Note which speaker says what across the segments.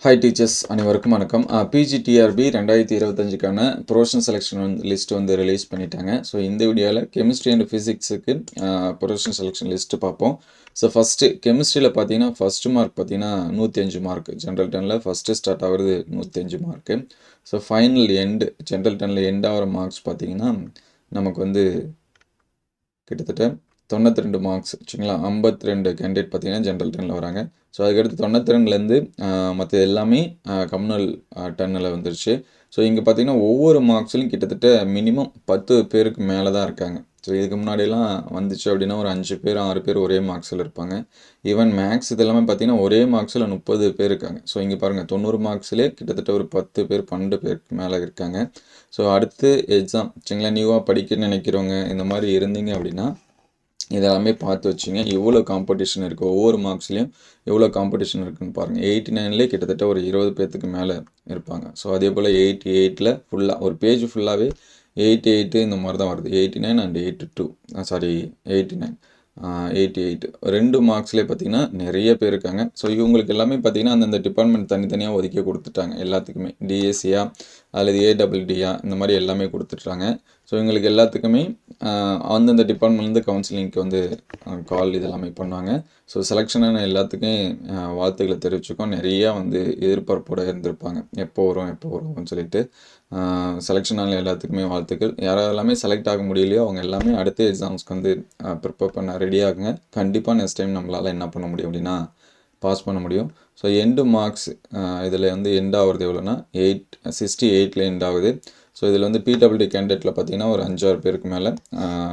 Speaker 1: Hi teachers அனைவருக்கும் வணக்கம். PGTRB 2025க்கான ப்ரொஃபஷனல் செலெக்ஷன் லிஸ்ட் வந்து ரிலீஸ் பண்ணிட்டாங்க. ஸோ இந்த வீடியோவில் கெமிஸ்ட்ரி அண்ட் ஃபிசிக்ஸுக்கு ப்ரொஃபஷனல் செலெக்ஷன் லிஸ்ட்டு பார்ப்போம். ஸோ ஃபஸ்ட்டு கெமிஸ்ட்ரியில் பார்த்தீங்கன்னா ஃபஸ்ட்டு மார்க் பார்த்தீங்கன்னா 105 மார்க். ஜென்ரல் டெனில் ஃபஸ்ட்டு ஸ்டார்ட் ஆகுறது 105 mark. So final end general டெனில் எண்ட் ஆகிற மார்க்ஸ் பார்த்தீங்கன்னா நமக்கு வந்து கிட்டத்தட்ட 92 மார்க்ஸ் வச்சுங்களா. 52 கேண்டிடேட் பார்த்தீங்கன்னா ஜென்ரல் டென்னில் வராங்க. ஸோ அதுக்கடுத்து 92லேருந்து மற்ற எல்லாமே கம்யூனல் டன்னில் வந்துருச்சு. ஸோ இங்கே பார்த்தீங்கன்னா ஒவ்வொரு மார்க்ஸ்லையும் கிட்டத்தட்ட மினிமம் 10 பேருக்கு மேலே தான் இருக்காங்க. ஸோ இதுக்கு முன்னாடியெல்லாம் வந்துச்சு அப்படின்னா ஒரு 5 பேர் 6 பேர் ஒரே மார்க்ஸில் இருப்பாங்க. ஈவன் மேக்ஸ் இதெல்லாமே பார்த்தீங்கன்னா ஒரே மார்க்ஸில் 30 பேர் இருக்காங்க. ஸோ இங்கே பாருங்கள் 90 மார்க்ஸ்லேயே கிட்டத்தட்ட ஒரு 10 பேர் 12 பேருக்கு மேலே இருக்காங்க. ஸோ அடுத்து எக்ஸாம் சரிங்களா, நியூவாக படிக்க நினைக்கிறவங்க இந்த மாதிரி இருந்தீங்க அப்படின்னா இதெல்லாமே பார்த்து வச்சுங்க. எவ்வளோ காம்படிஷன் இருக்குது, ஒவ்வொரு மார்க்ஸ்லேயும் எவ்வளோ காம்படிஷன் இருக்குதுன்னு பாருங்கள். 89லேயே கிட்டத்தட்ட ஒரு 20 பேர்த்துக்கு மேலே இருப்பாங்க. ஸோ அதே போல் 88ல் ஃபுல்லாக ஒரு பேஜ் ஃபுல்லாகவே 88 இந்த மாதிரி தான் வருது. 89 அண்ட் 82 சாரி 89 88 2 மார்க்ஸ்லேயே பார்த்தீங்கன்னா நிறைய பேர் இருக்காங்க. ஸோ இவங்களுக்கு எல்லாமே பார்த்தீங்கன்னா அந்தந்த டிபார்ட்மெண்ட் தனித்தனியாக ஒதுக்கி கொடுத்துட்டாங்க எல்லாத்துக்குமே. டிஎஸ்சியா அல்லது ஏடபிள்யூடியா இந்த மாதிரி எல்லாமே கொடுத்துட்றாங்க. ஸோ இவங்களுக்கு எல்லாத்துக்குமே அந்தந்த டிபார்ட்மெண்ட்லேருந்து கவுன்சிலிங்க்கு வந்து கால் இதெல்லாமே பண்ணுவாங்க. ஸோ செலெக்ஷனான எல்லாத்துக்கும் வாழ்த்துக்களை தெரிவிச்சுக்கோம். நிறையா வந்து எதிர்பார்ப்போடு இருந்திருப்பாங்க, எப்போ வரும் அப்படின்னு சொல்லிட்டு. செலெக்ஷனான எல்லாத்துக்குமே வாழ்த்துக்கள். யாரெல்லாமே செலக்ட் ஆக முடியலையோ அவங்க எல்லாமே அடுத்த எக்ஸாம்ஸ்க்கு வந்து ப்ரிப்பேர் பண்ண ரெடியாகுங்க. கண்டிப்பாக நெக்ஸ்ட் டைம் நம்மளால் என்ன பண்ண முடியும் அப்படின்னா பாஸ் பண்ண முடியும். ஸோ எண்டு மார்க்ஸ் இதில் வந்து எண்ட் ஆகுறது எவ்வளோன்னா 68ல் எண்ட் ஆகுது. ஸோ இதில் வந்து பிடபிள்யூடி கேண்டிடேட்டில் பார்த்தீங்கன்னா ஒரு 5-6 பேருக்கு மேலே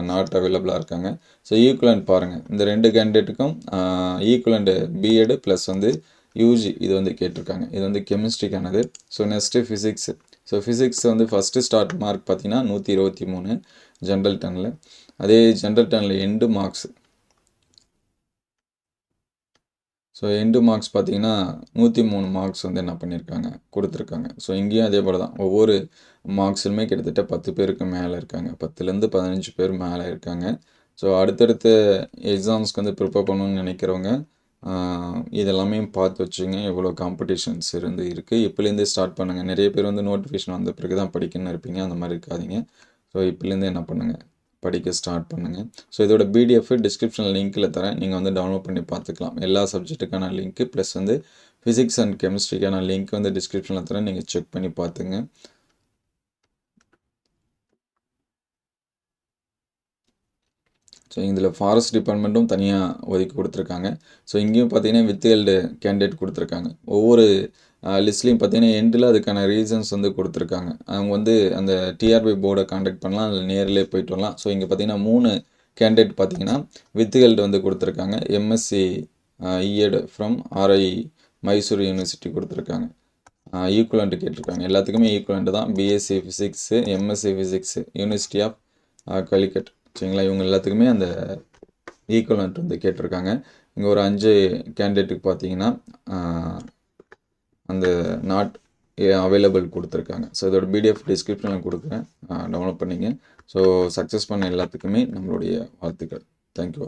Speaker 1: நாட் அவைலபிளாக இருக்காங்க. ஸோ ஈக்குவலண்ட் பாருங்கள், இந்த 2 கேண்டிடேட்டுக்கும் ஈக்குவலண்ட் பிஎட் ப்ளஸ் வந்து யூஜி இது வந்து கேட்டிருக்காங்க. இது வந்து கெமிஸ்ட்ரிக்கானது. So next physics. So physics வந்து ஃபஸ்ட்டு ஸ்டார்ட் மார்க் பார்த்தீங்கன்னா 123 ஜென்ரல் டெனில். அதே ஜென்ரல் டெனில் எண்டு மார்க்ஸ் எண்டு மார்க்ஸ் பார்த்தீங்கன்னா 103 மார்க்ஸ் வந்து என்ன பண்ணியிருக்காங்க, கொடுத்துருக்காங்க. ஸோ இங்கேயும் அதே போல் தான் ஒவ்வொரு மார்க்ஸுமே கிட்டத்தட்ட 10 பேருக்கு மேலே இருக்காங்க. 10லேருந்து 15 பேர் மேலே இருக்காங்க. ஸோ அடுத்தடுத்த எக்ஸாம்ஸ்க்கு வந்து ப்ரிப்பேர் பண்ணணும்னு நினைக்கிறவங்க இதெல்லாமே பார்த்து வச்சுங்க. எவ்வளோ காம்படிஷன்ஸ் இருக்குது. இப்போலேருந்தே ஸ்டார்ட் பண்ணுங்கள். நிறைய பேர் வந்து நோட்டிஃபிகேஷன் வந்த பிறகு தான் படிக்கணும்னு இருப்பீங்க. அந்த மாதிரி இருக்காதீங்க. ஸோ இப்போலேருந்தே என்ன பண்ணுங்கள், படிக்க ஸ்டார்ட் பண்ணுங்கள். ஸோ இதோட பிடிஎஃப் டிஸ்கிரிப்ஷன் லிங்க்கில் தரேன். நீங்கள் வந்து டவுன்லோட் பண்ணி பார்த்துக்கலாம். எல்லா சப்ஜெக்ட்டுக்கான லிங்க்கு ப்ளஸ் வந்து ஃபிசிக்ஸ் அண்ட் கெமிஸ்ட்ரிக்கான லிங்க் வந்து டிஸ்கிரிப்ஷனில் தரேன். நீங்கள் செக் பண்ணி பார்த்துங்க. ஸோ இதில் ஃபாரஸ்ட் டிபார்ட்மெண்ட்டும் தனியாக ஒதுக்கி கொடுத்துருக்காங்க. ஸோ இங்கேயும் பார்த்தீங்கன்னா வித்ஹெல்டு கேண்டிடேட் கொடுத்துருக்காங்க. ஒவ்வொரு லிஸ்ட்லேயும் பார்த்தீங்கன்னா எண்டில் அதுக்கான ரீசன்ஸ் வந்து கொடுத்துருக்காங்க. அவங்க வந்து அந்த டிஆர்பி போர்டை காண்டாக்ட் பண்ணலாம், அதில் நேரிலே போயிட்டு வரலாம். ஸோ இங்கே பார்த்தீங்கன்னா 3 கேண்டிடேட் பார்த்தீங்கன்னா வித்ஹெல்டு வந்து கொடுத்துருக்காங்க. MSc Ed from RI Mysore university கொடுத்துருக்காங்க. ஈக்குவலண்ட் கேட்டிருக்காங்க. எல்லாத்துக்குமே ஈக்குவலண்ட் தான். BSc physics, MSc physics university of Calicut சரிங்களா. இவங்க எல்லாத்துக்குமே அந்த ஈக்குவலண்ட் வந்து கேட்டிருக்காங்க. இங்கே ஒரு 5 கேண்டிடேட்டுக்கு பார்த்தீங்கன்னா அந்த நாட் அவைலபிள் கொடுத்துருக்காங்க. ஸோ இதோட பிடிஎஃப் டிஸ்கிரிப்ஷனில் கொடுக்குறேன், டவுன்லோட் பண்ணிங்க. ஸோ சக்ஸஸ் பண்ண எல்லாத்துக்குமே நம்மளுடைய வாழ்த்துக்கள். தேங்க்யூ.